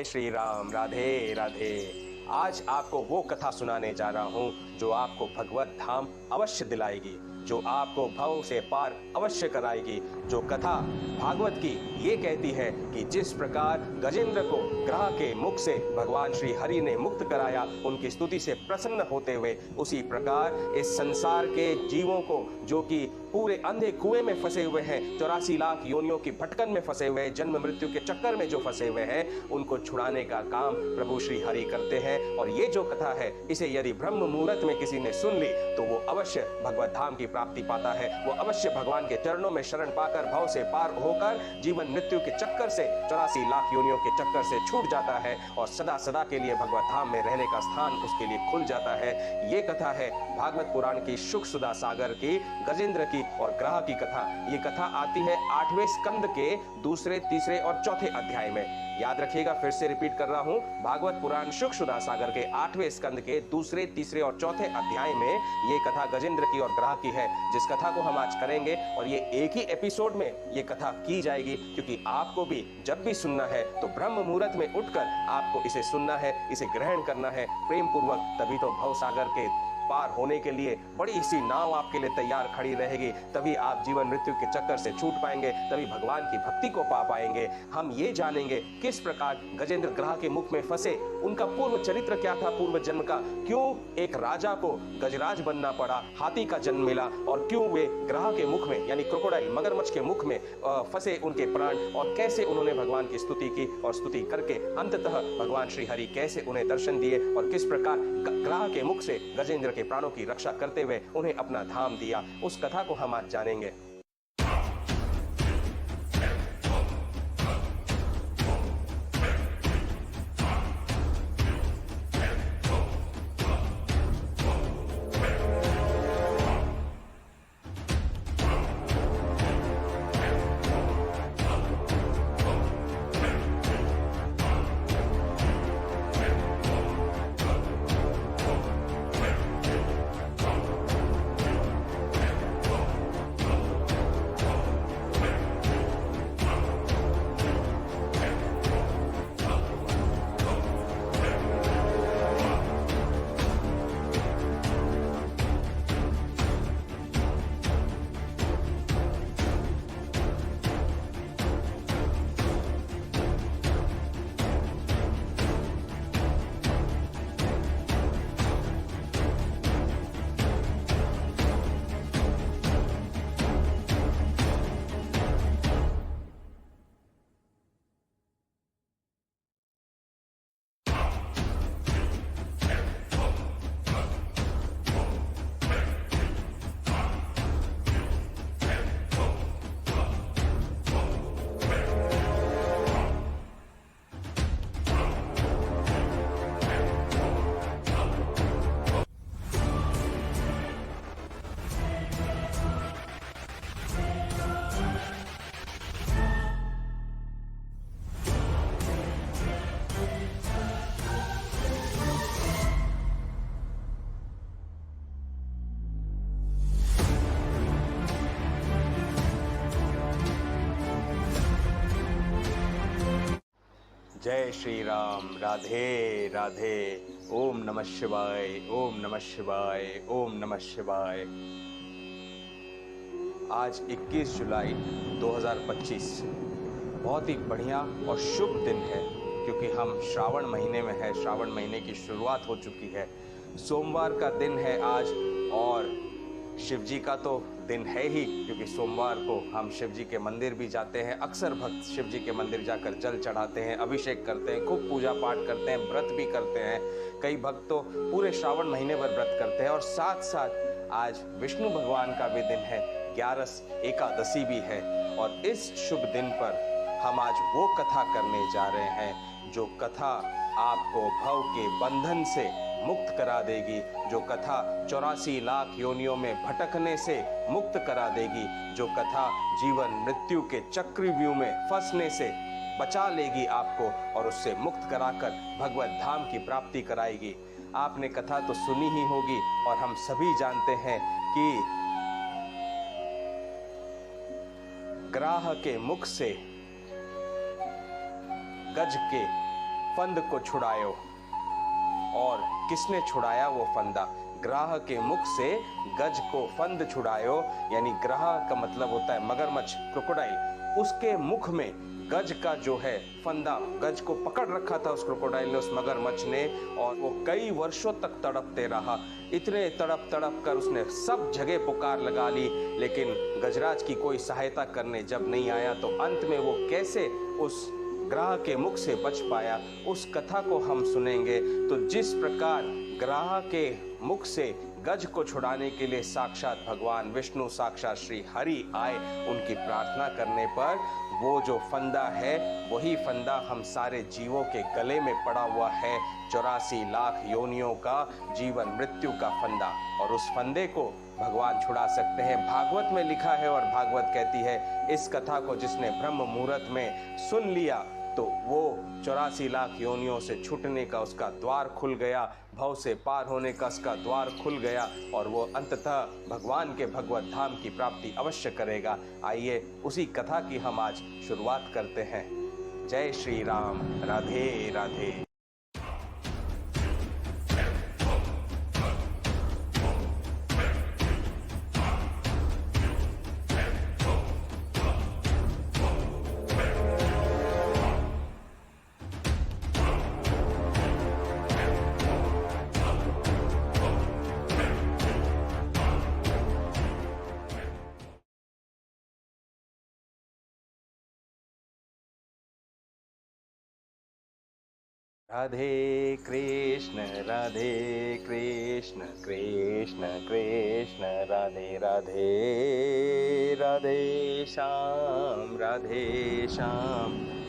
जय श्री राम। राधे राधे। आज आपको वो कथा सुनाने जा रहा हूं जो आपको भगवत धाम अवश्य दिलाएगी, जो आपको भव से पार अवश्य कराएगी। जो कथा भागवत की ये कहती है कि जिस प्रकार गजेंद्र को ग्रह के मुख से भगवान श्री हरि ने मुक्त कराया उनकी स्तुति से प्रसन्न होते हुए, उसी प्रकार इस संसार के जीवों को जो कि पूरे अंधे कुएं में फंसे हुए हैं, 84 लाख योनियों की भटकन में फंसे हुए हैं, जन्म मृत्यु के चक्कर में जो फंसे हुए हैं, उनको छुड़ाने का काम प्रभु श्री हरि करते हैं। और ये जो कथा है, इसे यदि ब्रह्म मुहूर्त में किसी ने सुन ली तो वो अवश्य भगवत धाम की प्राप्ति पाता है। वो अवश्य भगवान के चरणों में शरण पाकर भव से पार होकर जीवन मृत्यु के चक्कर से, 84 लाख योनियों के चक्कर से छूट जाता है और सदा सदा के लिए भगवत धाम में रहने का स्थान उसके लिए खुल जाता है। ये कथा है भागवत पुराण की शुक सुधा सागर की, गजेंद्र की और ग्रह की कथा। ये कथा आती है 8वें स्कंद के दूसरे, तीसरे और चौथे अध्याय में। याद रखिएगा, फिर से रिपीट कर रहा हूं, भागवत पुराण शुक सुधा सागर के 8वें स्कंद के दूसरे, तीसरे और चौथे अध्याय में ये कथा गजेंद्र की और ग्रह की है, जिस कथा को हम आज करेंगे। और ये एक ही एपिसोड में ये कथा की जाएगी, क्योंकि आपको भी जब भी सुनना है तो ब्रह्म मुहूर्त में उठकर आपको इसे सुनना है, इसे ग्रहण करना है प्रेम पूर्वक। तभी तो भव सागर के पार होने के लिए बड़ी सी नाव आपके लिए तैयार खड़ी रहेगी। तभी आप जीवन मृत्यु के चक्कर से छूट पाएंगे, तभी भगवान की भक्ति को पा पाएंगे। हम ये जानेंगे किस प्रकार गजेंद्र ग्रह के मुख में फंसे, उनका पूर्व चरित्र क्या था, पूर्व जन्म का, क्यों एक राजा को गजराज बनना पड़ा, हाथी का जन्म मिला, और क्यों वे ग्रह के मुख में यानी क्रोकोडाइल मगरमच्छ के मुख में फंसे उनके प्राण, और कैसे उन्होंने भगवान की स्तुति की और स्तुति करके अंततः भगवान श्री हरि कैसे उन्हें दर्शन दिए, और किस प्रकार ग्रह के मुख से गजेंद्र के प्राणों की रक्षा करते हुए उन्हें अपना धाम दिया। उस कथा को हम आज जानेंगे। जय श्री राम। राधे राधे। ओम नमः शिवाय, ओम नमः शिवाय, ओम नमः शिवाय। आज 21 जुलाई 2025 बहुत ही बढ़िया और शुभ दिन है, क्योंकि हम श्रावण महीने में है। श्रावण महीने की शुरुआत हो चुकी है। सोमवार का दिन है आज, और शिव जी का तो दिन है ही, क्योंकि सोमवार को हम शिव जी के मंदिर भी जाते हैं। अक्सर भक्त शिव जी के मंदिर जाकर जल चढ़ाते हैं, अभिषेक करते हैं, खूब पूजा पाठ करते हैं, व्रत भी करते हैं। कई भक्त तो पूरे श्रावण महीने भर व्रत करते हैं। और साथ साथ आज विष्णु भगवान का भी दिन है, 11 एकादशी भी है। और इस शुभ दिन पर हम आज वो कथा करने जा रहे हैं जो कथा आपको भव के बंधन से मुक्त करा देगी, जो कथा 84 लाख योनियों में भटकने से मुक्त करा देगी, जो कथा जीवन मृत्यु के चक्रव्यूह में फंसने से बचा लेगी आपको और उससे मुक्त कराकर भगवत धाम की प्राप्ति कराएगी। आपने कथा तो सुनी ही होगी, और हम सभी जानते हैं कि ग्राह के मुख से गज के फंद को छुड़ायो। और किसने छुड़ाया वो फंदा? ग्राह के मुख से गज को फंद छुड़ायो, यानी ग्राह का मतलब होता है मगरमच्छ, क्रोकोडाइल। उसके मुख में गज का जो है फंदा, गज को पकड़ रखा था उस क्रोकोडाइल ने, उस मगरमच्छ ने, और वो कई वर्षों तक तड़पते रहा। इतने तड़प तड़प कर उसने सब जगह पुकार लगा ली, लेकिन गजराज की कोई सहायता करने जब नहीं आया तो अंत में वो कैसे उस ग्राह के मुख से बच पाया, उस कथा को हम सुनेंगे। तो जिस प्रकार ग्राह के मुख से गज को छुड़ाने के लिए साक्षात भगवान विष्णु, साक्षात श्री हरि आए, उनकी प्रार्थना करने पर वो जो फंदा है वही फंदा हम सारे जीवों के गले में पड़ा हुआ है, 84 लाख योनियों का जीवन मृत्यु का फंदा। और उस फंदे को भगवान छुड़ा सकते हैं। भागवत में लिखा है, और भागवत कहती है इस कथा को जिसने ब्रह्म मुहूर्त में सुन लिया तो वो 84 लाख योनियों से छूटने का उसका द्वार खुल गया, भव से पार होने का उसका द्वार खुल गया, और वो अंततः भगवान के भगवत धाम की प्राप्ति अवश्य करेगा। आइए उसी कथा की हम आज शुरुआत करते हैं। जय श्री राम। राधे राधे। राधे कृष्ण कृष्ण कृष्ण राधे राधे। राधे श्याम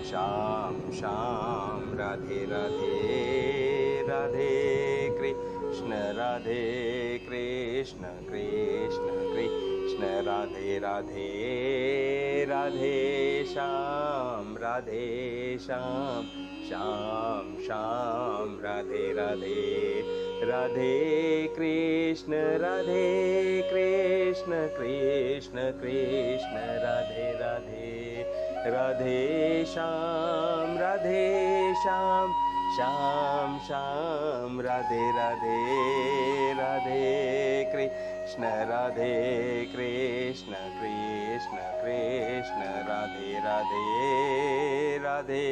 श्याम श्याम राधे राधे। राधे कृष्ण कृष्ण कृष्ण राधे राधे। राधे श्याम श्याम श्याम श्याम राधे राधे। राधे कृष्ण कृष्ण कृष्ण राधे राधे। राधे श्याम श्याम श्याम राधे राधे। राधे कृष्ण कृष्ण कृष्ण राधे राधे। राधे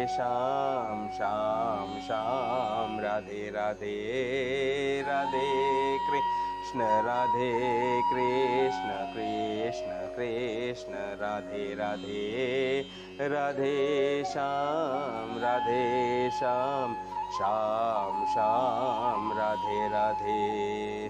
श्याम श्याम श्याम राधे राधे। राधे कृष्ण कृष्ण राधे राधे। राधे श्याम श्याम श्याम राधे राधे।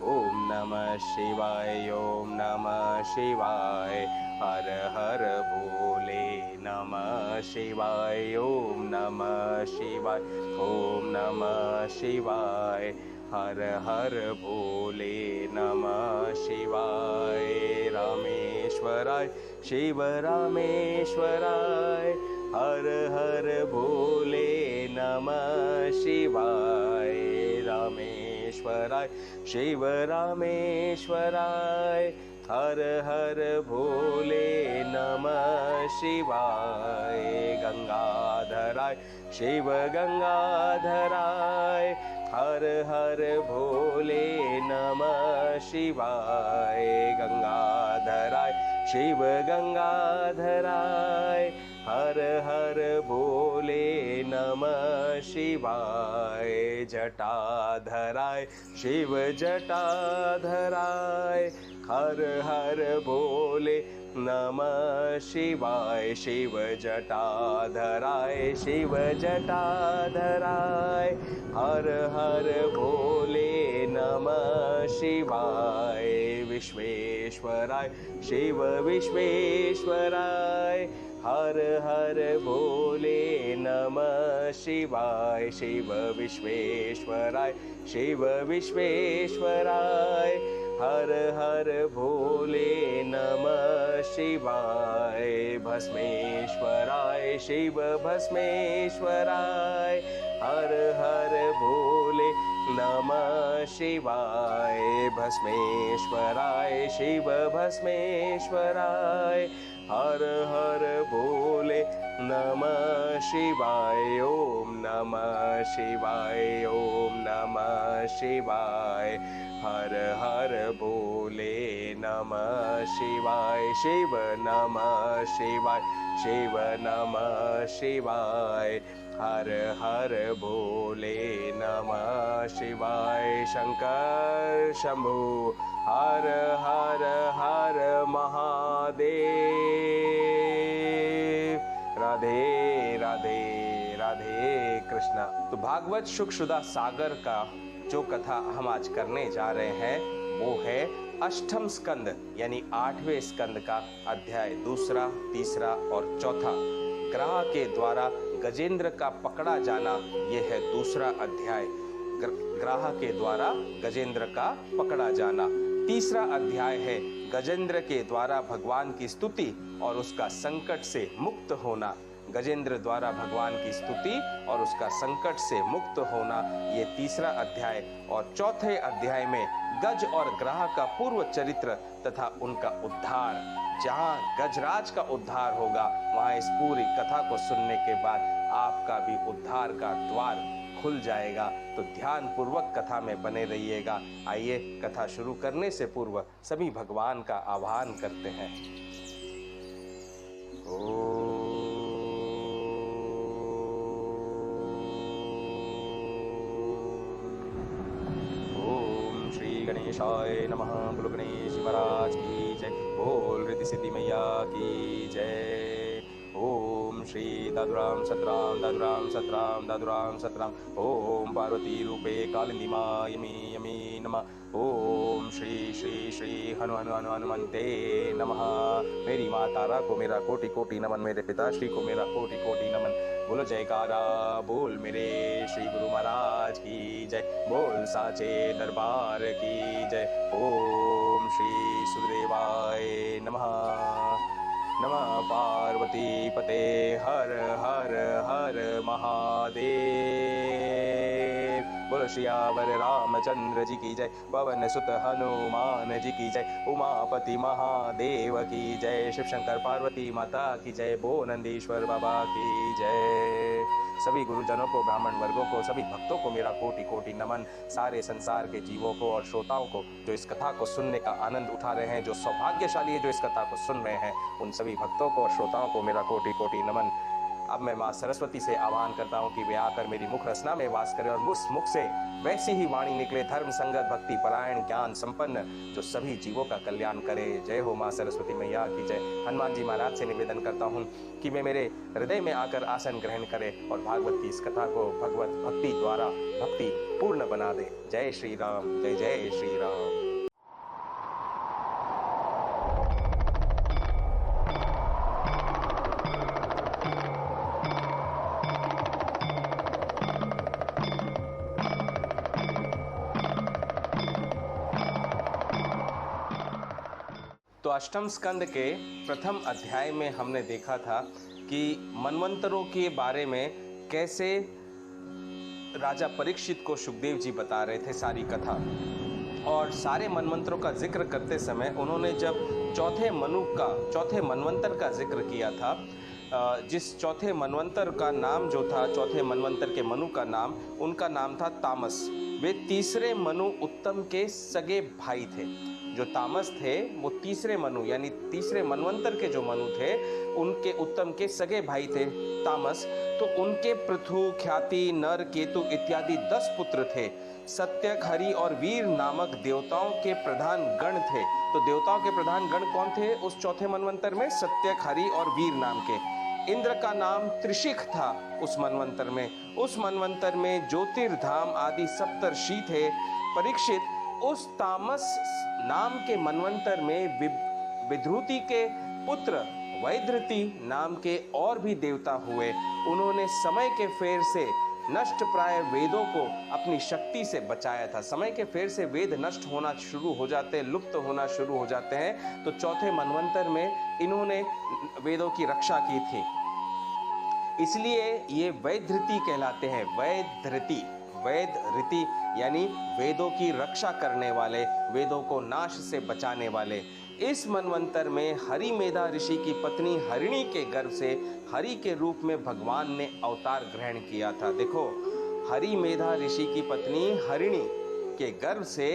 ओम नमः शिवाय, ओम नमः शिवाय, हर हर भोले नमः शिवाय। ओम नमः शिवाय, ओम नमः शिवाय, हर हर भोले नमः शिवाय। रामेश्वराय शिव रामेश्वराय, हर हर भोले नमः शिवाय। रामेश्वराय शिव रामेश्वराय, हर हर भोले नमः शिवाय। गंगाधराय शिव गंगाधराय, हर हर भोले नमः शिवाय। गंगाधराय शिव गंगाधराय, हर हर भोले नमः शिवाय। जटाधराय शिव जटाधराय, हर हर भोले नमः शिवाय। शिव जटाधराय शिव जटाधराय, हर हर भोले नमः शिवाय। विश्वेश्वराय शिव विश्वेश्वराय, हर हर भोले नमः शिवाय। शिव विश्वेश्वराय शिव विश्वेश्वराय, हर हर भोले नमः शिवाय। भस्मेश्वराय शिव भस्मेश्वराय, हर हर भोले नमः शिवाय। भस्मेश्वराय शिव भस्मेश्वराय, हर हर भोले नमः शिवाय ओम नमः शिवाय ओम नमः शिवाय हर हर भोले नमः शिवाय शिव नमः शिवाय शिव नमः शिवाय हर हर भोले नमः शिवाय शंकर शंभु हर हर हर महादेव राधे राधे राधे कृष्णा। तो भागवत शुक्र सागर का जो कथा हम आज करने जा रहे हैं वो है अष्टम स्कंद यानी 8वें स्कंद का अध्याय 2, 3 और 4। ग्रह के द्वारा गजेंद्र का पकड़ा जाना यह है दूसरा अध्याय। ग्रह के द्वारा गजेंद्र का पकड़ा जाना। तीसरा अध्याय है गजेंद्र के द्वारा भगवान की स्तुति और उसका संकट से मुक्त होना। गजेंद्र द्वारा भगवान की स्तुति और उसका संकट से मुक्त होना ये तीसरा अध्याय। और चौथे अध्याय में गज और ग्रह का पूर्व चरित्र तथा उनका उद्धार। जहां गजराज का उद्धार होगा वहां इस पूरी कथा को सुनने के बाद आपका भी उद्धार का द्वार खुल जाएगा। तो ध्यान पूर्वक कथा में बने रहिएगा। आइए कथा शुरू करने से पूर्व सभी भगवान का आह्वान करते हैं। ओम श्री गणेशाय नमः। बोलो गणेश महाराज की जय। बोल रिद्धि सिद्धि मैया की जय। ओम श्री दादुराम सतराम दादुराम सतराम दादुराम सतराम। ओम पार्वती रूपे कालिंदी माँ यमी यमी नमः। ओम श्री श्री श्री हनु हनु हनु हनुमंते नमः। मेरी माँ तारा को मेरा कोटि कोटि नमन। मेरे पिताश्री को मेरा कोटि कोटि नमन। बोलो जयकारा बोल मेरे श्री गुरु महाराज की जय। बोल साचे दरबार की जय। ओम श्री सुरदेवाय नमः। नमः पार्वती पते हर हर हर महादेव। बोलो श्यावर रामचंद्र जी की जय। पवन सुत हनुमान जी की जय। उमापति महादेव की जय। शिव शंकर पार्वती माता की जय। बो नंदीश्वर बाबा की जय। सभी गुरुजनों को, ब्राह्मण वर्गों को, सभी भक्तों को मेरा कोटि कोटि नमन। सारे संसार के जीवों को और श्रोताओं को जो इस कथा को सुनने का आनंद उठा रहे हैं, जो सौभाग्यशाली है जो इस कथा को सुन रहे हैं, उन सभी भक्तों को और श्रोताओं को मेरा कोटि कोटि नमन। अब मैं माँ सरस्वती से आह्वान करता हूँ कि वे आकर मेरी मुख रचना में वास करें और उस मुख से वैसी ही वाणी निकले, धर्म संगत भक्ति परायण ज्ञान संपन्न, जो सभी जीवों का कल्याण करे। जय हो माँ सरस्वती मैया की जय। हनुमान जी महाराज से निवेदन करता हूँ कि वे मेरे हृदय में आकर आसन ग्रहण करें और भागवत की इस कथा को भगवत भक्ति द्वारा भक्ति पूर्ण बना दे। जय श्री राम। जय जय श्री राम। तो अष्टम स्कंद के प्रथम अध्याय में हमने देखा था कि मनवंतरों के बारे में कैसे राजा परीक्षित को सुखदेव जी बता रहे थे सारी कथा। और सारे मनवंतरों का जिक्र करते समय उन्होंने जब चौथे मनवंतर का जिक्र किया था, जिस चौथे मनवंतर का नाम जो था, चौथे मनवंतर के मनु का नाम, उनका नाम था तामस। वे तीसरे मनु उत्तम के सगे भाई थे। जो तामस थे वो तीसरे मनु यानी तीसरे मनवंतर के जो मनु थे उनके उत्तम के सगे भाई थे तामस। तो उनके पृथु, ख्याति, नर, केतु इत्यादि 10 पुत्र थे। सत्यक, हरि और वीर नामक देवताओं के प्रधान गण थे। तो देवताओं के प्रधान गण कौन थे उस चौथे मनवंतर में? सत्यक, हरि और वीर नाम के। इंद्र का नाम त्रिशिख था उस मनवंतर में। उस मनवंतर में ज्योतिर्धाम आदि सप्तर्षि थे। परीक्षित उस तामस नाम के मनवंतर में विद्रुति के पुत्र वैद्रति नाम के और भी देवता हुए। उन्होंने समय के फेर से नष्ट प्राय वेदों को अपनी शक्ति से बचाया था। समय के फेर से वेद नष्ट होना शुरू हो जाते हैं, लुप्त होना शुरू हो जाते हैं। तो चौथे मनवंतर में इन्होंने वेदों की रक्षा की थी, इसलिए ये वैधृति कहलाते हैं। वैधृति, वैद ऋति यानी वेदों की रक्षा करने वाले, वेदों को नाश से बचाने वाले। इस मनवंतर में हरि मेधा ऋषि की पत्नी हरिणी के गर्भ से हरि के रूप में भगवान ने अवतार ग्रहण किया था। देखो, हरि मेधा ऋषि की पत्नी हरिणी के गर्भ से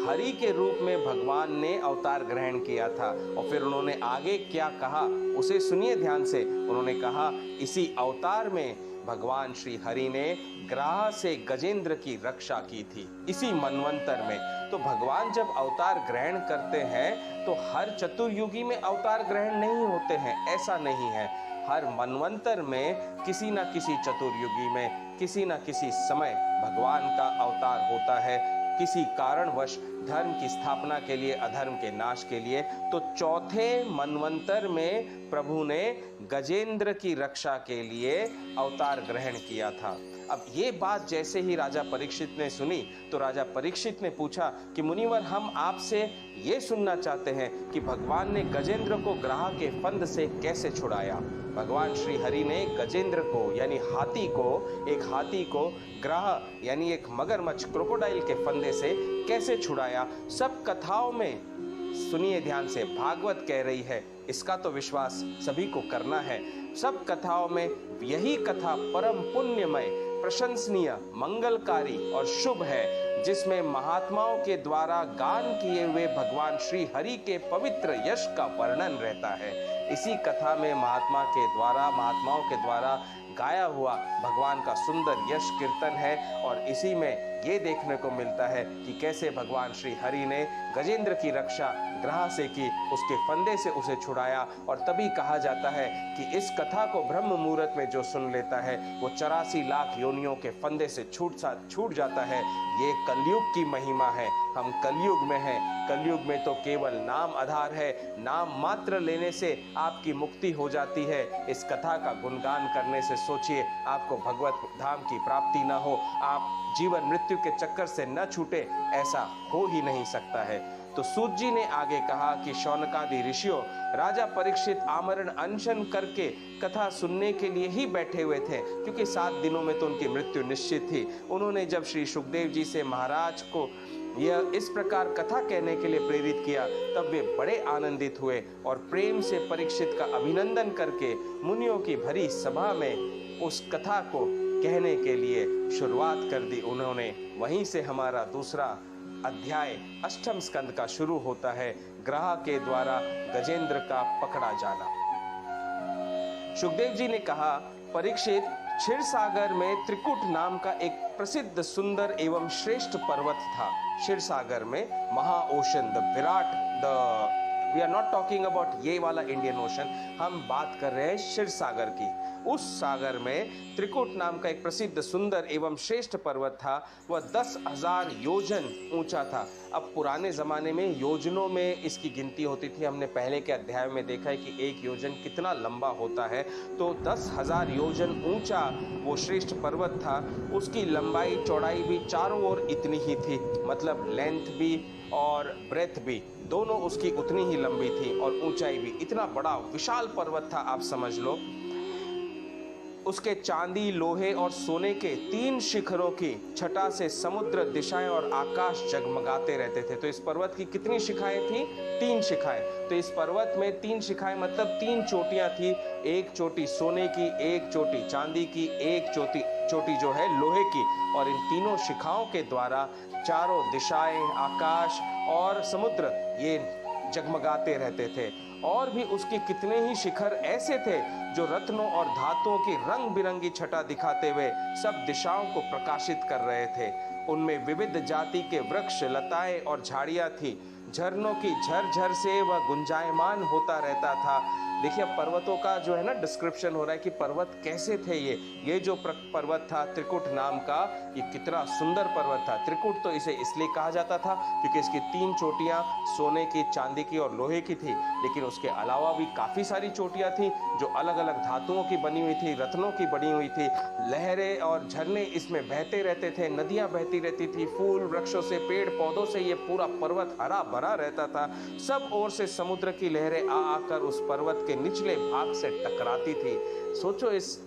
हरि के रूप में भगवान ने अवतार ग्रहण किया था। और फिर उन्होंने आगे क्या कहा उसे सुनिए ध्यान से। उन्होंने कहा, इसी अवतार में भगवान श्री हरि ने ग्राह से गजेंद्र की रक्षा की थी, इसी मनवंतर में। तो भगवान जब अवतार ग्रहण करते हैं तो हर चतुर्युगी में अवतार ग्रहण नहीं होते हैं, ऐसा नहीं है। हर मनवंतर में किसी न किसी चतुर्युगी में किसी न किसी समय भगवान का अवतार होता है, किसी कारणवश धर्म की स्थापना के लिए, अधर्म के नाश के लिए। तो चौथे मनवंतर में प्रभु ने गजेंद्र की रक्षा के लिए अवतार ग्रहण किया था। अब ये बात जैसे ही राजा परीक्षित ने सुनी तो राजा परीक्षित ने पूछा कि मुनिवर, हम आपसे ये सुनना चाहते हैं कि भगवान ने गजेंद्र को ग्राह के फंद से कैसे छुड़ाया। भगवान श्री हरि ने गजेंद्र को यानी हाथी को ग्राह यानी एक मगरमच्छ क्रोकोडाइल के फंदे से कैसे छुड़ाया। सब कथाओं में सुनिए ध्यान से, भागवत कह रही है, इसका तो विश्वास सभी को करना है। सब कथाओं में यही कथा परम पुण्यमय, प्रशंसनीय, मंगलकारी और शुभ है, जिसमें महात्माओं के द्वारा गान किए हुए भगवान श्री हरि के पवित्र यश का वर्णन रहता है। इसी कथा में महात्माओं के द्वारा गाया हुआ भगवान का सुंदर यश कीर्तन है। और इसी में ये देखने को मिलता है कि कैसे भगवान श्री हरि ने गजेंद्र की रक्षा ग्राह से की, उसके फंदे से उसे छुड़ाया। और तभी कहा जाता है कि इस कथा को ब्रह्म मुहूर्त में जो सुन लेता है वो 84 लाख योनियों के फंदे से छूट जाता है। ये कलयुग की महिमा है। हम कलयुग में हैं। कलयुग में तो केवल नाम आधार है, नाम मात्र लेने से आपकी मुक्ति हो जाती है। इस कथा का गुणगान करने से सोचिए, आपको भगवत धाम की प्राप्ति न हो, आप जीवन मृत्यु के चक्कर से न छूटे, ऐसा हो ही नहीं सकता है। तो सूत जी ने आगे कहा कि शौनकादि ऋषियों राजा परीक्षित आमरण अनशन करके कथा सुनने के लिए ही बैठे हुए थे, क्योंकि 7 दिनों में तो उनकी मृत्यु निश्चित थी। उन्होंने जब श्री सुखदेव जी से महाराज को यह इस प्रकार कथा कहने के लिए प्रेरित किया, तब वे बड़े आनंदित हुए और प्रेम से परीक्षित का अभिनंदन करके मुनियों की भरी सभा में उस कथा को कहने के लिए शुरुआत कर दी उन्होंने। वहीं से हमारा दूसरा अध्याय 8वें स्कंद का शुरू होता है, ग्राह के द्वारा गजेंद्र का पकड़ा जाना। सुखदेव जी ने कहा, परीक्षित, क्षीर सागर में त्रिकुट नाम का एक प्रसिद्ध सुंदर एवं श्रेष्ठ पर्वत था। क्षीर सागर में महा ओशन, द विराट, we are not talking about ये वाला इंडियन ओशन, हम बात कर रहे हैं क्षीर सागर की। उस सागर में त्रिकुट नाम का एक प्रसिद्ध सुंदर एवं श्रेष्ठ पर्वत था। वह 10,000 योजन ऊंचा था। अब पुराने जमाने में योजनों में इसकी गिनती होती थी। हमने पहले के अध्याय में देखा है कि एक योजन कितना लंबा होता है। तो 10,000 योजन ऊंचा वो श्रेष्ठ पर्वत था। उसकी लंबाई चौड़ाई भी चारों ओर इतनी ही थी, मतलब लेंथ भी और ब्रेथ भी दोनों उसकी उतनी ही लंबी थी और ऊंचाई भी। इतना बड़ा विशाल पर्वत था, आप समझ लो। उसके चांदी, लोहे और सोने के 3 शिखरों की छटा से समुद्र, दिशाएं और आकाश जगमगाते रहते थे। तो इस पर्वत की कितनी शिखाएं थी? 3 शिखाएं। तो इस पर्वत में 3 शिखाएं मतलब 3 चोटियां थी। एक चोटी सोने की, एक चोटी चांदी की, एक चोटी जो है लोहे की। और इन तीनों शिखाओं के द्वारा चारों दिशाएं, आकाश और समुद्र ये जगमगाते रहते थे। और भी उसके कितने ही शिखर ऐसे थे जो रत्नों और धातुओं की रंग बिरंगी छटा दिखाते हुए सब दिशाओं को प्रकाशित कर रहे थे। उनमें विविध जाति के वृक्ष, लताएं और झाड़ियां थी। झरनों की झरझर से वह गुंजायमान होता रहता था। देखिए, पर्वतों का जो है ना डिस्क्रिप्शन हो रहा है कि पर्वत कैसे थे। ये जो पर्वत था त्रिकुट नाम का, ये कितना सुंदर पर्वत था। त्रिकुट तो इसे इसलिए कहा जाता था क्योंकि इसकी 3 चोटियां सोने की, चांदी की और लोहे की थी। लेकिन उसके अलावा भी काफ़ी सारी चोटियां थी जो अलग अलग धातुओं की बनी हुई थी, रत्नों की बनी हुई थी। लहरें और झरने इसमें बहते रहते थे, नदियाँ बहती रहती थी। फूल, वृक्षों से, पेड़ पौधों से ये पूरा पर्वत हरा भरा रहता था। सब ओर से समुद्र की लहरें आकर उस पर्वत के निचले भाग से टकराती थी। सोचो इस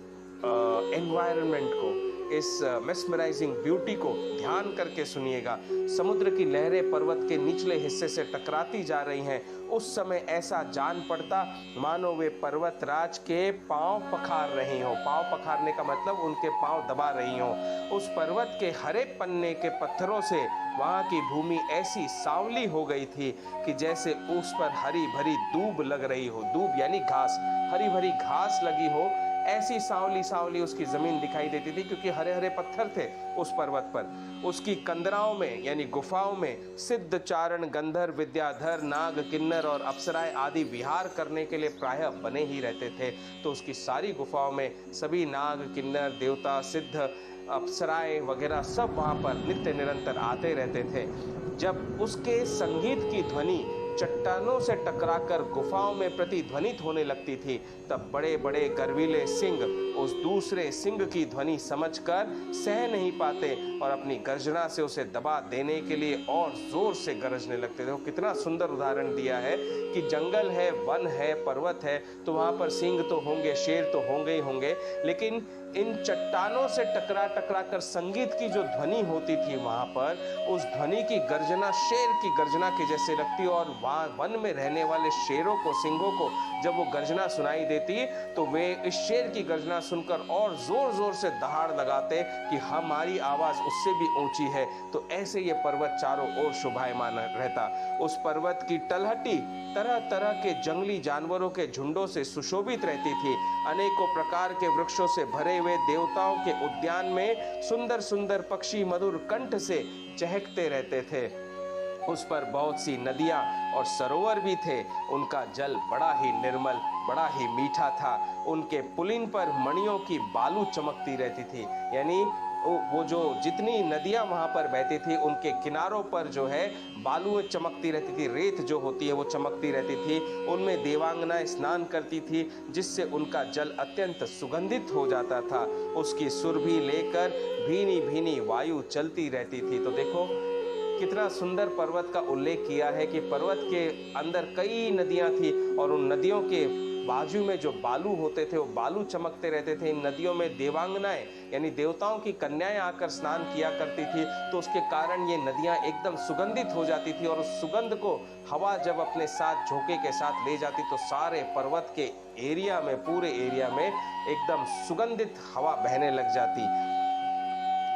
एनवायरनमेंट को, इस मेस्मराइजिंग ब्यूटी को ध्यान करके सुनिएगा। समुद्र की लहरें पर्वत के निचले हिस्से से टकराती जा रही हैं। उस समय ऐसा जान पड़ता मानो वे पर्वतराज के पांव पखार रही हो। पांव पखारने का मतलब उनके पांव दबा रही हो। उस पर्वत के हरे पन्ने के पत्थरों से वहां की भूमि ऐसी सांवली हो गई थी कि जैसे उस पर हरी भरी दूब लग रही हो। दूब यानी घास, हरी भरी घास लगी हो, ऐसी सांवली सांवली उसकी जमीन दिखाई देती थी, क्योंकि हरे हरे पत्थर थे उस पर्वत पर। उसकी कंदराओं में यानी गुफाओं में सिद्ध, चारण, गंधर्व, विद्याधर, नाग, किन्नर और अप्सराएं आदि विहार करने के लिए प्रायः बने ही रहते थे। तो उसकी सारी गुफाओं में सभी नाग, किन्नर, देवता, सिद्ध, अप्सराएं वगैरह सब वहां पर नित्य निरंतर आते रहते थे। जब उसके संगीत की ध्वनि चट्टानों से टकराकर गुफाओं में प्रतिध्वनित होने लगती थी, तब बड़े बड़े गर्वीले सिंह उस दूसरे सिंह की ध्वनि समझकर सह नहीं पाते और अपनी गर्जना से उसे दबा देने के लिए और जोर से गरजने लगते थे। वो कितना सुंदर उदाहरण दिया है कि जंगल है, वन है, पर्वत है, तो वहां पर सिंह तो होंगे, शेर तो होंगे ही होंगे, लेकिन इन चट्टानों से टकरा टकरा कर संगीत की जो ध्वनि होती थी वहां पर, उस ध्वनि की गर्जना शेर की गर्जना के जैसे लगती। और वहां वन में रहने वाले शेरों को, सिंहों को जब वो गर्जना सुनाई देती तो वे इस शेर की गर्जना सुनकर और जोर जोर से दहाड़ लगाते कि हमारी आवाज उससे भी ऊंची है। तो ऐसे ये पर्वत चारों ओर शोभायमान रहता। उस पर्वत की तलहटी तरह तरह के जंगली जानवरों के झुंडों से सुशोभित रहती थी। अनेकों प्रकार के वृक्षों से भरे हुए देवताओं के उद्यान में सुंदर सुंदर पक्षी मधुर कंठ से चहकते रहते थे। उस पर बहुत सी नदियां और सरोवर भी थे। उनका जल बड़ा ही निर्मल, बड़ा ही मीठा था। उनके पुलिन पर मणियों की बालू चमकती रहती थी, यानी वो जो जितनी नदियां वहां पर बहती थी उनके किनारों पर जो है बालू चमकती रहती थी, रेत जो होती है वो चमकती रहती थी। उनमें देवांगनाएं स्नान करती थी, जिससे उनका जल अत्यंत सुगंधित हो जाता था। उसकी सुरभि लेकर भीनी भीनी वायु चलती रहती थी। तो देखो कितना सुंदर पर्वत का उल्लेख किया है कि पर्वत के अंदर कई नदियां थी और उन नदियों के बाजू में जो बालू होते थे वो बालू चमकते रहते थे। इन नदियों में देवांगनाएं यानी देवताओं की कन्याएं आकर स्नान किया करती थी, तो उसके कारण ये नदियां एकदम सुगंधित हो जाती थी। और उस सुगंध को हवा जब अपने साथ झोंके के साथ ले जाती तो सारे पर्वत के एरिया में, पूरे एरिया में एकदम सुगंधित हवा बहने लग जाती।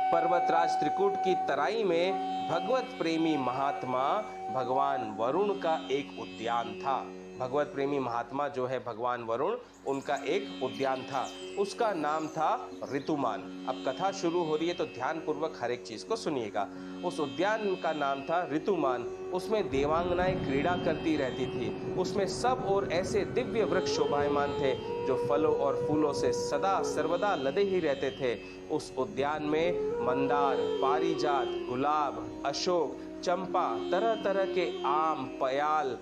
पर्वतराज त्रिकूट की तराई में भगवत प्रेमी महात्मा भगवान वरुण का एक उद्यान था। भगवत प्रेमी महात्मा जो है भगवान वरुण, उनका एक उद्यान था, उसका नाम था ऋतुमान। अब कथा शुरू हो रही है तो ध्यान पूर्वक हर एक चीज को सुनिएगा। उस उद्यान का नाम था ऋतुमान। उसमें देवांगनाएं क्रीड़ा करती रहती थी। उसमें सब और ऐसे दिव्य वृक्ष शोभायमान थे जो फलों और फूलों से सदा सर्वदा लदे ही रहते थे। उस उद्यान में मंदार, पारिजात, गुलाब, अशोक, चंपा, तरह तरह के आम, पयाल,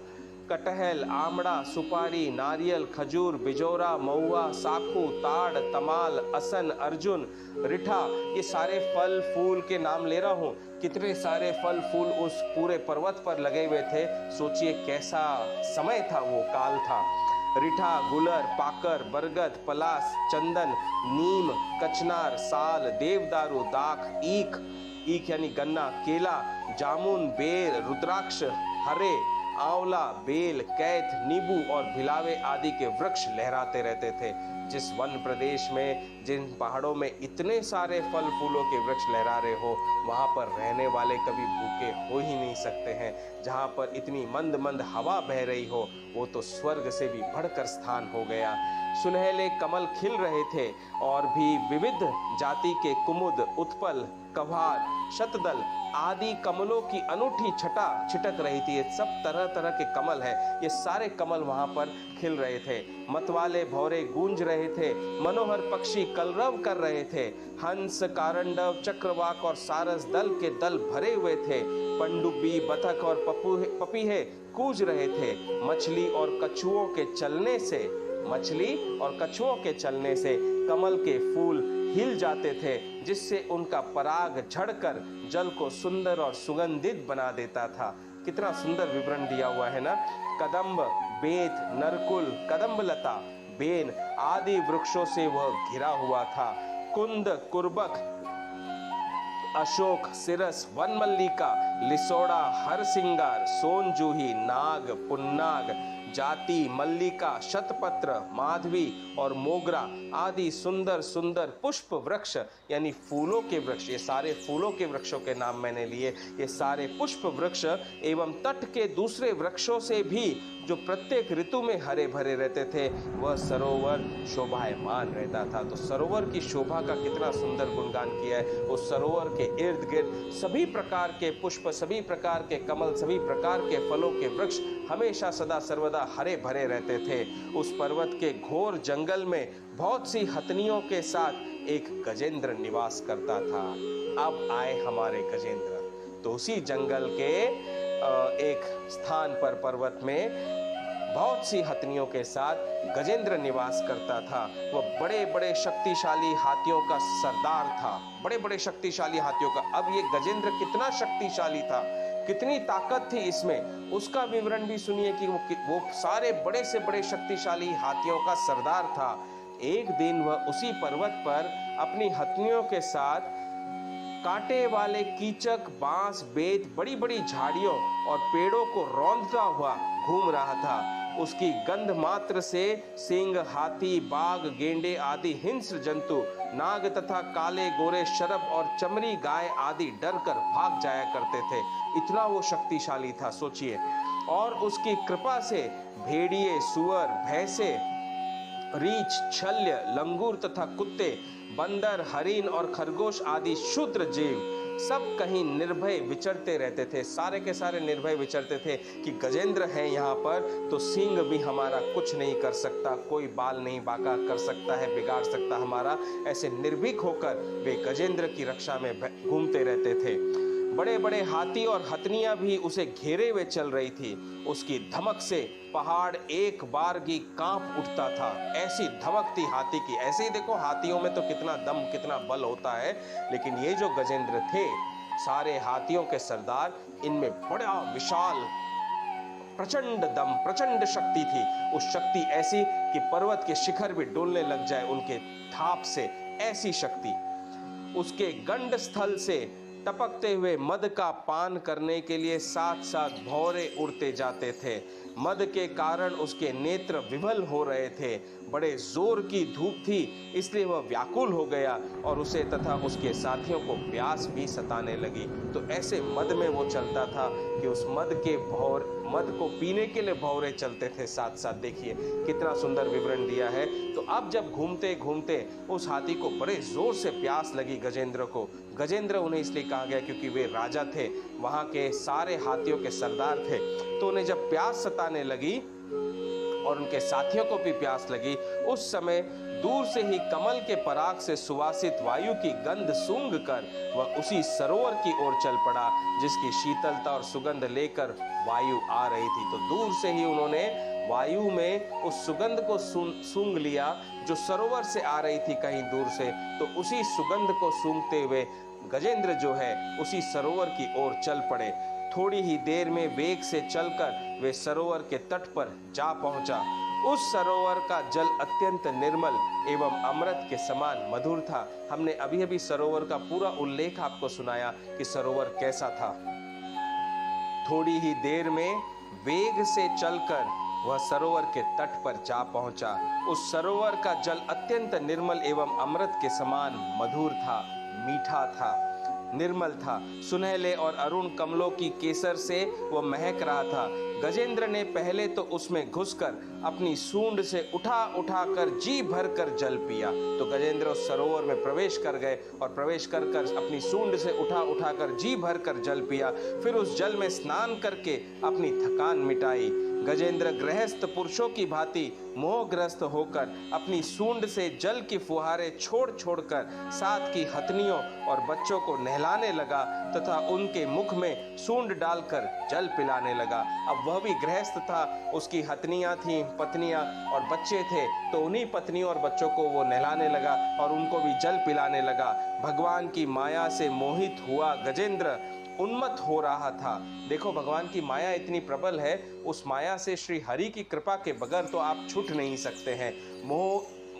कटहल, आमड़ा, सुपारी, नारियल, खजूर, बिजोरा, महुआ, साखू, ताड़, तमाल, असन, अर्जुन, रिठा, ये सारे फल फूल के नाम ले रहा हूँ। कितने सारे फल फूल उस पूरे पर्वत पर लगे हुए थे। सोचिए कैसा समय था, वो काल था। रिठा, गुलर, पाकर, बरगद, पलास, चंदन, नीम, कचनार, साल, देवदारू, दाख, ईख यानी गन्ना, केला, जामुन, बेर, रुद्राक्ष, हरे, आंवला, बेल, कैथ, नींबू और भिलावे आदि के वृक्ष लहराते रहते थे। जिस वन प्रदेश में, जिन पहाड़ों में इतने सारे फल फूलों के वृक्ष लहरा रहे हो, वहां पर रहने वाले कभी भूखे हो ही नहीं सकते हैं। जहां पर इतनी मंद मंद हवा बह रही हो, वो तो स्वर्ग से भी बढ़कर स्थान हो गया। सुनहले कमल खिल रहे थे और भी विविध जाति के कुमुद, उत्पल, कभार, शतदल आदि कमलों की अनूठी छटा छिटक रही थी। ये सब तरह तरह के कमल है, ये सारे कमल वहां पर खिल रहे थे। मतवाले भौरे गूंज रहे थे, मनोहर पक्षी कलरव कर रहे थे। हंस, कारंडव, चक्रवाक और सारस दल के दल भरे हुए थे। पंडुबी, बतख और पपीहे कूज रहे थे। मछली और कछुओं के चलने से कमल के फूल हिल जाते थे, जिससे उनका पराग झड़कर जल को सुंदर और सुगंधित बना देता था। कितना सुंदर विवरण दिया हुआ है ना। कदम्ब, बेत, नरकुल, कदम्बलता, बेन आदि वृक्षों से वह घिरा हुआ था। कुंद, कुर्बक, अशोक, सिरस, वनमल्लिका, लिसोड़ा, हरसिंगार, सोनजूही, नाग, पुन्नाग, जाति, मल्लिका, शतपत्र, माधवी और मोगरा आदि सुंदर सुंदर पुष्प वृक्ष यानी फूलों के वृक्ष, ये सारे फूलों के वृक्षों के नाम मैंने लिए। ये सारे पुष्प वृक्ष एवं तट के दूसरे वृक्षों से भी जो प्रत्येक ऋतु में हरे भरे रहते थे, वह सरोवर शोभायमान रहता था। तो सरोवर की शोभा का कितना सुंदर गुणगान किया है। उस सरोवर के इर्द गिर्द सभी प्रकार के पुष्प, सभी प्रकार के कमल, सभी प्रकार के फलों के वृक्ष हमेशा सदा सर्वदा हरे भरे रहते थे। उस पर्वत के घोर जंगल में बहुत सी हथनियों के साथ एक गजेंद्र निवास करता था। अब आए हमारे गजेंद्र। तो उसी जंगल के एक स्थान पर पर्वत में बहुत सी हथनियों के साथ गजेंद्र निवास करता था। वह बड़े बड़े शक्तिशाली हाथियों का सरदार था, बड़े बड़े शक्तिशाली हाथियों का। अब ये गजेंद्र कितना शक्तिशाली था, कितनी ताकत थी इसमें, उसका विवरण भी सुनिए कि वो सारे बड़े से बड़े शक्तिशाली हाथियों का सरदार था। एक दिन वह उसी पर्वत पर अपनी हथनियों के साथ कांटे वाले कीचक, बांस, बेत, बड़ी बड़ी झाड़ियों और पेड़ों को रौंदता हुआ घूम रहा था। उसकी गंध मात्र से सिंह, हाथी, बाघ, गेंडे आदि हिंस्र जंतु, नाग तथा काले गोरे शरभ और चमरी गाय आदि डर कर भाग जाया करते थे। इतना वो शक्तिशाली था, सोचिए। और उसकी कृपा से भेड़िए, सुअर, भैंसे, रीछ, छल्य, लंगूर तथा कुत्ते, बंदर, हरिन और खरगोश आदि क्षुद्र जीव सब कहीं निर्भय विचरते रहते थे। सारे के सारे निर्भय विचरते थे कि गजेंद्र हैं यहाँ पर तो सिंह भी हमारा कुछ नहीं कर सकता, कोई बाल नहीं बांका कर सकता है, बिगाड़ सकता हमारा। ऐसे निर्भीक होकर वे गजेंद्र की रक्षा में घूमते रहते थे। बड़े बड़े हाथी और हथनियां भी उसे घेरे हुए चल रही थी। उसकी धमक से पहाड़ एक बार की कांप उठता था। ऐसी धमक थी हाथी की। ऐसे ही देखो, हाथियों में तो कितना दम, कितना बल होता है, लेकिन ये जो गजेंद्र थे, सारे हाथियों के सरदार, इनमें बड़ा विशाल प्रचंड दम, प्रचंड शक्ति थी। उस शक्ति ऐसी कि पर्वत के शिखर भी डोलने लग जाए उनके थाप से, ऐसी शक्ति। उसके गंड स्थल से टपकते हुए मद का पान करने के लिए साथ साथ भौरे उड़ते जाते थे। मद के कारण उसके नेत्र विवल हो रहे थे। बड़े जोर की धूप थी, इसलिए वह व्याकुल हो गया और उसे तथा उसके साथियों को प्यास भी सताने लगी। तो ऐसे मद में वो चलता था कि उस मद को पीने के लिए भौरे चलते थे साथ साथ। देखिए कितना सुंदर विवरण दिया है। तो अब जब घूमते घूमते उस हाथी को बड़े जोर से प्यास लगी गजेंद्र को। गजेंद्र उन्हें इसलिए कहा गया क्योंकि वे राजा थे, वहां के सारे हाथियों के सरदार थे। तो उन्हें जब प्यास सताने लगी और उनके साथियों को भी प्यास लगी, उस समय दूर से ही कमल के पराग से सुवासित वायु की गंध सूंघ कर वह उसी सरोवर की ओर चल पड़ा जिसकी शीतलता और सुगंध लेकर वायु आ रही थी। तो दूर से ही उन्होंने वायु में उस सुगंध को सूंघ लिया जो सरोवर से आ रही थी कहीं दूर से। तो उसी सुगंध को सूंघते हुए गजेंद्र जो है उसी सरोवर की ओर चल पड़े। थोड़ी ही देर में वेग से चलकर वे सरोवर के तट पर जा पहुंचा। उस सरोवर का जल अत्यंत निर्मल एवं अमृत के समान मधुर था। हमने अभी अभी सरोवर का पूरा उल्लेख आपको सुनाया कि सरोवर कैसा था। थोड़ी ही देर में वेग से चलकर वह सरोवर के तट पर जा पहुंचा। उस सरोवर का जल अत्यंत निर्मल एवं अमृत के समान मधुर था, मीठा था, निर्मल था। सुनहले और अरुण कमलों की केसर से वह महक रहा था। गजेंद्र ने पहले तो उसमें घुसकर अपनी सूंड से उठा कर जी भर कर जल पिया। तो गजेंद्र उस सरोवर में प्रवेश कर गए और प्रवेश कर अपनी सूंड से उठा कर जी भर कर जल पिया। फिर उस जल में स्नान करके अपनी थकान मिटाई। गजेंद्र गृहस्थ पुरुषों की भांति मोहग्रस्त होकर अपनी सूंड से जल की फुहारे छोड़कर साथ की हथनियों और बच्चों को नहलाने लगा तथा उनके मुख में सूंड डालकर जल पिलाने लगा। अब वह भी गृहस्थ था, उसकी हथनियां थीं, पत्नियां और बच्चे थे, तो उन्हीं पत्नियों और बच्चों को वो नहलाने लगा और उनको भी जल पिलाने लगा। भगवान की माया से मोहित हुआ गजेंद्र उन्मत्त हो रहा था। देखो भगवान की माया इतनी प्रबल है, उस माया से श्री हरि की कृपा के बगैर तो आप छूट नहीं सकते हैं।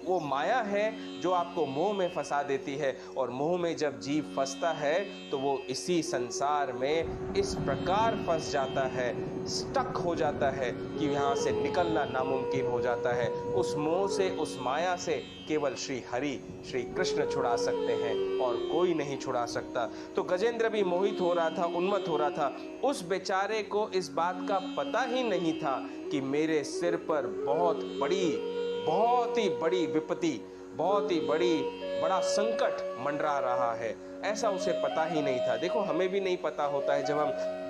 वो माया है जो आपको मोह में फंसा देती है, और मोह में जब जीव फंसता है तो वो इसी संसार में इस प्रकार फंस जाता है, स्टक हो जाता है कि यहाँ से निकलना नामुमकिन हो जाता है। उस मोह से, उस माया से केवल श्री हरि, श्री कृष्ण छुड़ा सकते हैं और कोई नहीं छुड़ा सकता। तो गजेंद्र भी मोहित हो रहा था, उन्मत्त हो रहा था। उस बेचारे को इस बात का पता ही नहीं था कि मेरे सिर पर बहुत ही बड़ी विपत्ति, बहुत ही बड़ा संकट मंडरा रहा है, ऐसा उसे पता ही नहीं था। देखो, हमें भी नहीं पता होता है, जब हम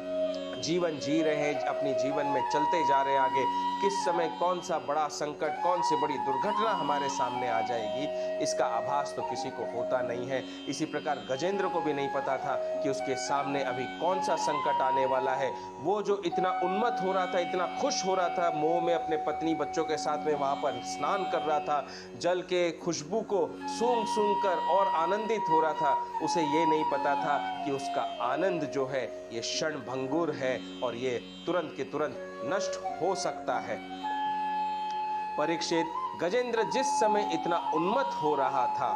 जीवन जी रहे हैं, अपनी जीवन में चलते जा रहे हैं आगे, किस समय कौन सा बड़ा संकट, कौन सी बड़ी दुर्घटना हमारे सामने आ जाएगी, इसका आभास तो किसी को होता नहीं है। इसी प्रकार गजेंद्र को भी नहीं पता था कि उसके सामने अभी कौन सा संकट आने वाला है। वो जो इतना उन्मत्त हो रहा था, इतना खुश हो रहा था, मोह में अपने पत्नी बच्चों के साथ में वहां पर स्नान कर रहा था, जल के खुशबू को सूंघ कर और आनंदित हो रहा था, उसे ये नहीं पता था कि उसका आनंद जो है ये क्षण भंगुर है और ये तुरंत के तुरंत नष्ट हो सकता है। परीक्षित, गजेंद्र जिस समय इतना उन्मत्त हो रहा था,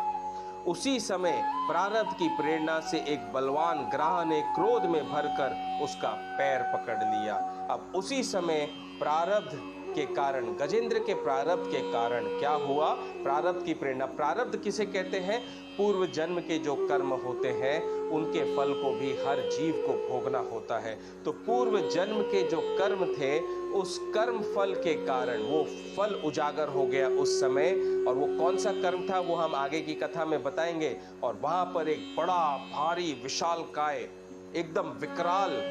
उसी समय प्रारब्ध की प्रेरणा से एक बलवान ग्राह ने क्रोध में भरकर उसका पैर पकड़ लिया। अब उसी समय प्रारब्ध के कारण, गजेंद्र के प्रारब्ध के कारण क्या हुआ? प्रारब्ध की प्रेरणा, प्रारब्ध किसे कहते हैं? पूर्व जन्म के जो कर्म होते हैं उनके फल को भी हर जीव को भोगना होता है। तो पूर्व जन्म के जो कर्म थे, उस कर्म फल के कारण वो फल उजागर हो गया उस समय, और वो कौन सा कर्म था वो हम आगे की कथा में बताएंगे। और वहां पर एक बड़ा भारी विशालकाय, एकदम विकराल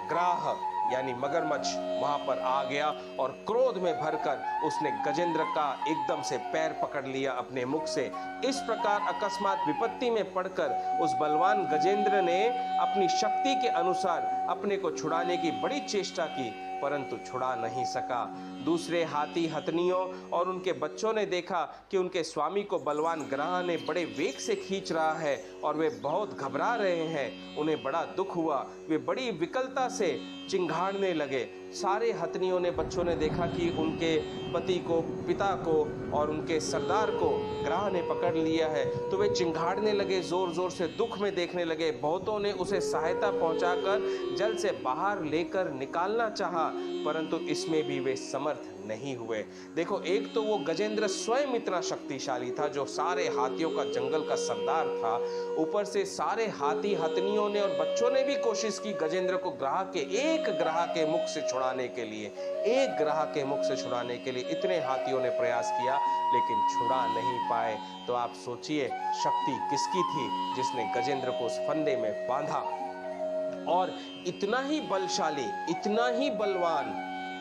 ग्राह यानी मगरमच्छ वहां पर आ गया और क्रोध में भरकर उसने गजेंद्र का एकदम से पैर पकड़ लिया अपने मुख से। इस प्रकार अकस्मात विपत्ति में पड़कर उस बलवान गजेंद्र ने अपनी शक्ति के अनुसार अपने को छुड़ाने की बड़ी चेष्टा की, परंतु छुड़ा नहीं सका। दूसरे हाथी हथनियों और उनके बच्चों ने देखा कि उनके स्वामी को बलवान ग्राह ने बड़े वेग से खींच रहा है और वे बहुत घबरा रहे हैं। उन्हें बड़ा दुख हुआ, वे बड़ी विकलता से चिंघाड़ने लगे। सारे हथनियों ने, बच्चों ने देखा कि उनके पति को, पिता को और उनके सरदार को ग्राह ने पकड़ लिया है, तो वे चिंघाड़ने लगे, जोर जोर से दुख में देखने लगे। बहुतों ने उसे सहायता पहुंचाकर जल से बाहर लेकर निकालना चाहा, परंतु इसमें भी वे समर्थ नहीं हुए। देखो, एक तो वो गजेंद्र स्वयं इतना शक्तिशाली था जो सारे हाथियों का जंगल का सरदार था, ऊपर से सारे हाथी हथनियों ने और बच्चों ने भी कोशिश की गजेंद्र को एक ग्राह के मुख से छुड़ाने के लिए, एक ग्राह के मुख से छुड़ाने के लिए इतने हाथियों ने प्रयास किया, लेकिन छुड़ा नहीं पाए। तो आप सोचिए शक्ति किसकी थी जिसने गजेंद्र को उस फंदे में बांधा। और इतना ही बलशाली, इतना ही बलवान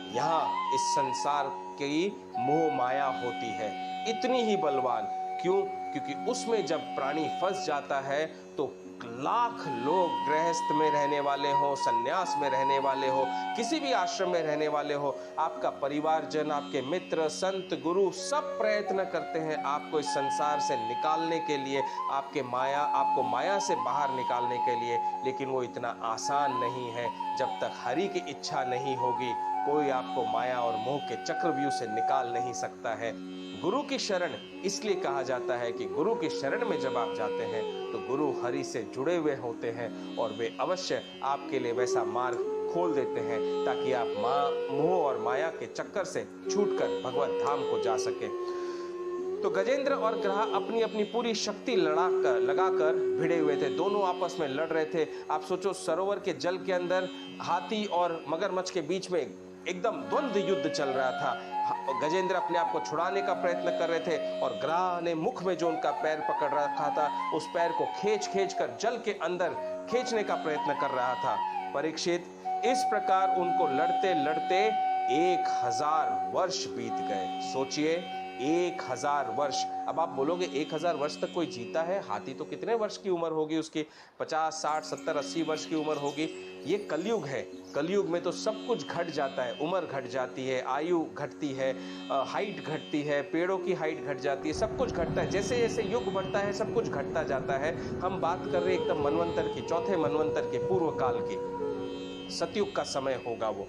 यहाँ इस संसार की मोह माया होती है, इतनी ही बलवान। क्यों? क्योंकि उसमें जब प्राणी फंस जाता है तो लाख लोग, गृहस्थ में रहने वाले हो, सन्यास में रहने वाले हो, किसी भी आश्रम में रहने वाले हो, आपका परिवारजन, आपके मित्र, संत, गुरु सब प्रयत्न करते हैं आपको इस संसार से निकालने के लिए, आपको माया से बाहर निकालने के लिए, लेकिन वो इतना आसान नहीं है। जब तक हरि की इच्छा नहीं होगी, कोई आपको माया और मोह के चक्रव्यूह से निकाल नहीं सकता है। गुरु की शरण इसलिए कहा जाता है कि गुरु की शरण में जब आप जाते हैं तो गुरु हरि से जुड़े हुए होते हैं और वे अवश्य आपके लिए वैसा मार्ग खोल देते हैं ताकि आप मोह और माया के चक्कर से छूटकर भगवत धाम को जा सके। तो गजेंद्र और ग्राह अपनी अपनी पूरी शक्ति लगाकर भिड़े हुए थे, दोनों आपस में लड़ रहे थे। आप सोचो, सरोवर के जल के अंदर हाथी और मगरमच्छ के बीच में एकदम द्वंद्व युद्ध चल रहा था। गजेंद्र अपने आप को छुड़ाने का प्रयत्न कर रहे थे और ग्राह ने मुख में जो उनका पैर पकड़ रखा था, उस पैर को खींच कर जल के अंदर खींचने का प्रयत्न कर रहा था। परीक्षित, इस प्रकार उनको लड़ते लड़ते 1000 वर्ष बीत गए। सोचिए, 1000 वर्ष। अब आप बोलोगे 1000 वर्ष तक कोई जीता है? हाथी तो कितने वर्ष की उम्र होगी उसकी? 50, 60, 70, 80 वर्ष की उम्र होगी। ये कलयुग है। कलयुग में तो सब कुछ घट जाता है, उम्र घट जाती है, आयु घटती है, हाइट घटती है, पेड़ों की हाइट घट जाती है, सब कुछ घटता है। जैसे जैसे युग बढ़ता है सब कुछ घटता जाता है। हम बात कर रहे हैं एकदम मनवंतर की, चौथे मनवंतर के पूर्व काल की, सतयुग का समय होगा वो।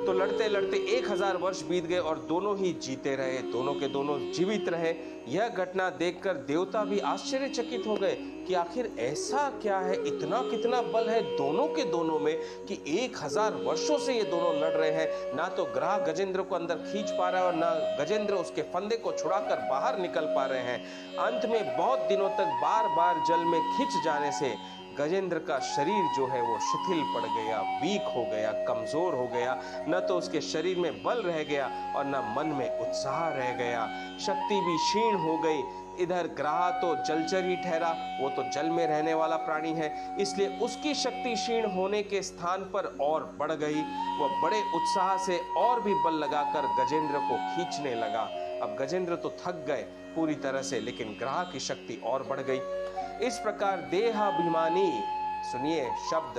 तो लड़ते लड़ते 1000 वर्ष बीत गए और दोनों ही जीते रहे, दोनों के दोनों जीवित रहे। यह घटना देखकर देवता भी आश्चर्यचकित हो गए कि आखिर ऐसा क्या है, इतना कितना बल है दोनों के दोनों में कि 1000 वर्षों से ये दोनों लड़ रहे हैं। ना तो ग्राह गजेंद्र को अंदर खींच पा रहा है और ना गजेंद्र उसके फंदे को छुड़ाकर बाहर निकल पा रहे हैं। अंत में बहुत दिनों तक बार बार जल में खिंच जाने से गजेंद्र का शरीर जो है वो शिथिल पड़ गया, वीक हो गया, कमजोर हो गया। न तो उसके शरीर में बल रह गया और न मन में उत्साह रह गया। शक्ति भी क्षीण हो गई। इधर ग्राह तो जलचर ही ठहरा, वो तो जल में रहने वाला प्राणी है, इसलिए उसकी शक्ति क्षीण होने के स्थान पर और बढ़ गई। वह बड़े उत्साह से और भी बल लगाकर गजेंद्र को खींचने लगा। अब गजेंद्र तो थक गए पूरी तरह से, लेकिन ग्राह की शक्ति और बढ़ गई। इस प्रकार देहाभिमानी, सुनिए शब्द,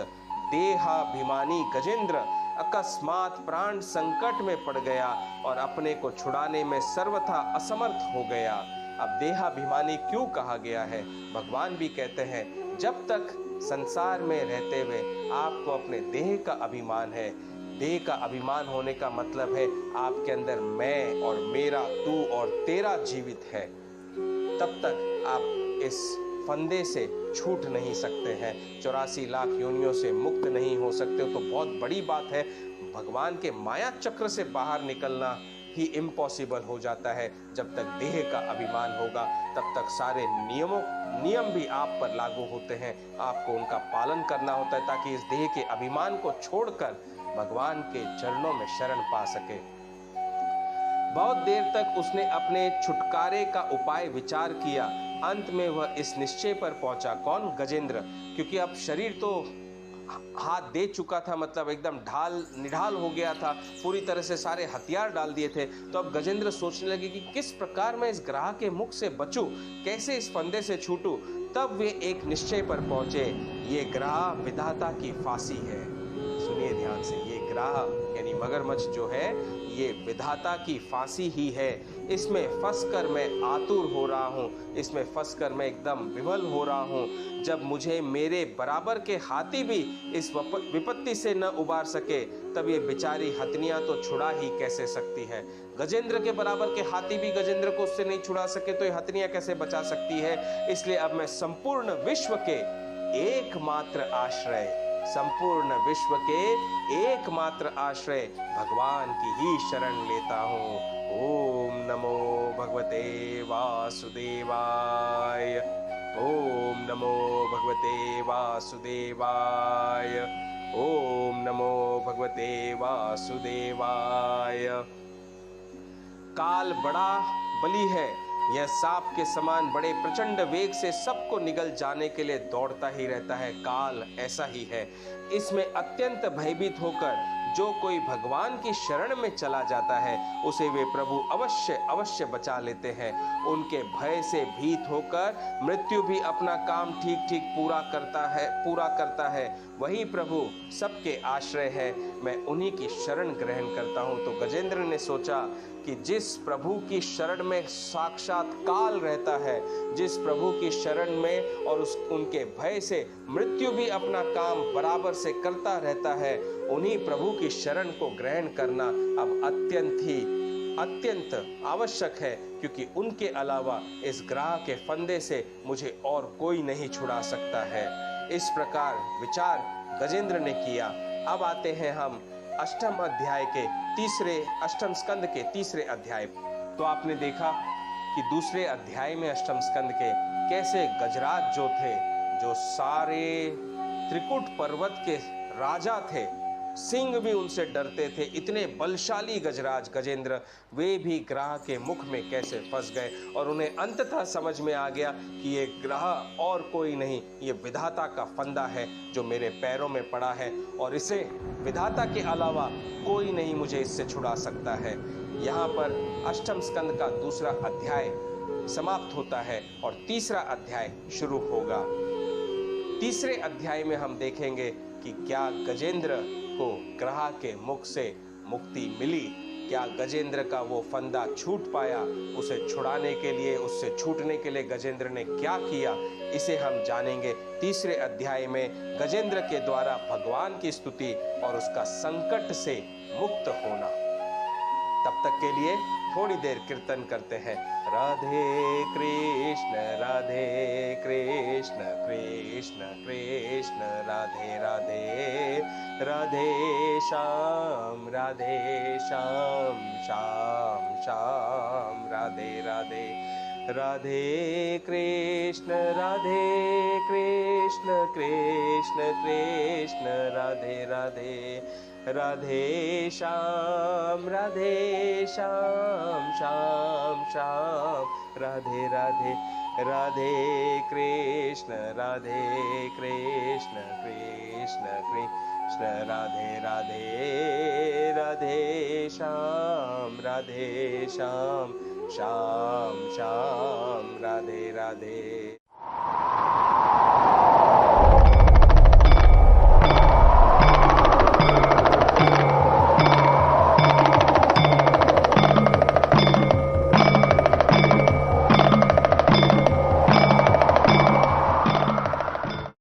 देहाभिमानी गजेंद्र अकस्मात प्राण संकट में पड़ गया और अपने को छुड़ाने में सर्वथा असमर्थ हो गया। अब देहाभिमानी क्यों कहा गया है? भगवान भी कहते हैं जब तक संसार में रहते हुए आपको अपने देह का अभिमान है, देह का अभिमान होने का मतलब है आपके अंदर मैं और मेरा, तू और तेरा जीवित है, तब तक आप इस फंदे से छूट नहीं सकते हैं, 84 लाख योनियों से मुक्त नहीं हो सकते हो। तो बहुत बड़ी बात है, भगवान के माया चक्र से बाहर निकलना ही इम्पॉसिबल हो जाता है। जब तक देह का अभिमान होगा तब तक सारे नियम भी आप पर लागू होते हैं, आपको उनका पालन करना होता है ताकि इस देह के अभिमान को छोड़कर भगवान के चरणों में शरण पा सके। बहुत देर तक उसने अपने छुटकारे का उपाय विचार किया। अंत में वह इस निश्चय पर पहुंचा, कौन? गजेंद्र, क्योंकि अब शरीर तो हाथ दे चुका था, मतलब एकदम निढाल हो गया था, पूरी तरह से सारे हथियार डाल दिए थे। तो अब गजेंद्र सोचने लगे कि किस प्रकार मैं इस ग्राह के मुख से बचूं, कैसे इस फंदे से छूटूं। तब वे एक निश्चय पर पहुंचे, ये ग्राह विधाता की फांसी है। सुनिए ध्यान से, ये ग्राह यानी मगरमच्छ जो है ये विधाता की फांसी ही है। इसमें फंसकर मैं आतुर हो रहा हूँ, इसमें फंसकर मैं एकदम विवल हो रहा हूँ। जब मुझे मेरे बराबर के हाथी भी इस विपत्ति से न उबार सके, तब ये बेचारी हथनियां तो छुड़ा ही कैसे सकती है। गजेंद्र के बराबर के हाथी भी गजेंद्र को उससे नहीं छुड़ा सके तो ये हथनियां कैसे बचा सकती है। इसलिए अब मैं संपूर्ण विश्व के एकमात्र आश्रय, संपूर्ण विश्व के एकमात्र आश्रय भगवान की ही शरण लेता हूँ। ओम नमो भगवते वासुदेवाय। ओम नमो भगवते वासुदेवाय। ओम नमो भगवते वासुदेवाय। काल बड़ा बली है, यह सांप के समान बड़े प्रचंड वेग से सबको निगल जाने के लिए दौड़ता ही रहता है। काल ऐसा ही है, इसमें अत्यंत भयभीत होकर जो कोई भगवान की शरण में चला जाता है उसे वे प्रभु अवश्य अवश्य बचा लेते हैं। उनके भय से भीत होकर मृत्यु भी अपना काम ठीक ठीक पूरा करता है। वही प्रभु सबके आश्रय है, मैं उन्हीं की शरण ग्रहण करता हूँ। तो गजेंद्र ने सोचा कि जिस प्रभु की शरण में साक्षात काल रहता है, जिस प्रभु की शरण में और उनके भय से मृत्यु भी अपना काम बराबर से करता रहता है, उन्हीं प्रभु की शरण को ग्रहण करना अब अत्यंत आवश्यक है, क्योंकि उनके अलावा इस ग्राह के फंदे से मुझे और कोई नहीं छुड़ा सकता है। इस प्रकार विचार गजेंद्र ने किया। अब आते हैं हम अष्टम स्कंद के तीसरे अध्याय। तो आपने देखा कि दूसरे अध्याय में अष्टम स्कंद के कैसे गजराज जो थे, जो सारे त्रिकुट पर्वत के राजा थे, सिंह भी उनसे डरते थे, इतने बलशाली गजराज गजेंद्र, वे भी ग्राह के मुख में कैसे फंस गए और उन्हें अंततः समझ में आ गया कि ये ग्राह और कोई नहीं, ये विधाता का फंदा है जो मेरे पैरों में पड़ा है और इसे विधाता के अलावा कोई नहीं मुझे इससे छुड़ा सकता है। यहाँ पर अष्टम स्कंद का दूसरा अध्याय समाप्त होता है और तीसरा अध्याय शुरू होगा। तीसरे अध्याय में हम देखेंगे कि क्या गजेंद्र को ग्राह के मुख से मुक्ति मिली, क्या गजेंद्र का वो फंदा छूट पाया, उसे छुड़ाने के लिए, उससे छूटने के लिए गजेंद्र ने क्या किया, इसे हम जानेंगे तीसरे अध्याय में। गजेंद्र के द्वारा भगवान की स्तुति और उसका संकट से मुक्त होना। तब तक के लिए थोड़ी देर कीर्तन करते हैं। राधे कृष्ण कृष्ण कृष्ण राधे राधे, राधे श्याम श्याम श्याम राधे राधे, राधे कृष्ण कृष्ण कृष्ण राधे राधे, राधे श्याम श्याम श्याम राधे राधे, राधे कृष्ण कृष्ण कृष्ण राधे राधे, राधे श्याम श्याम श्याम राधे राधे।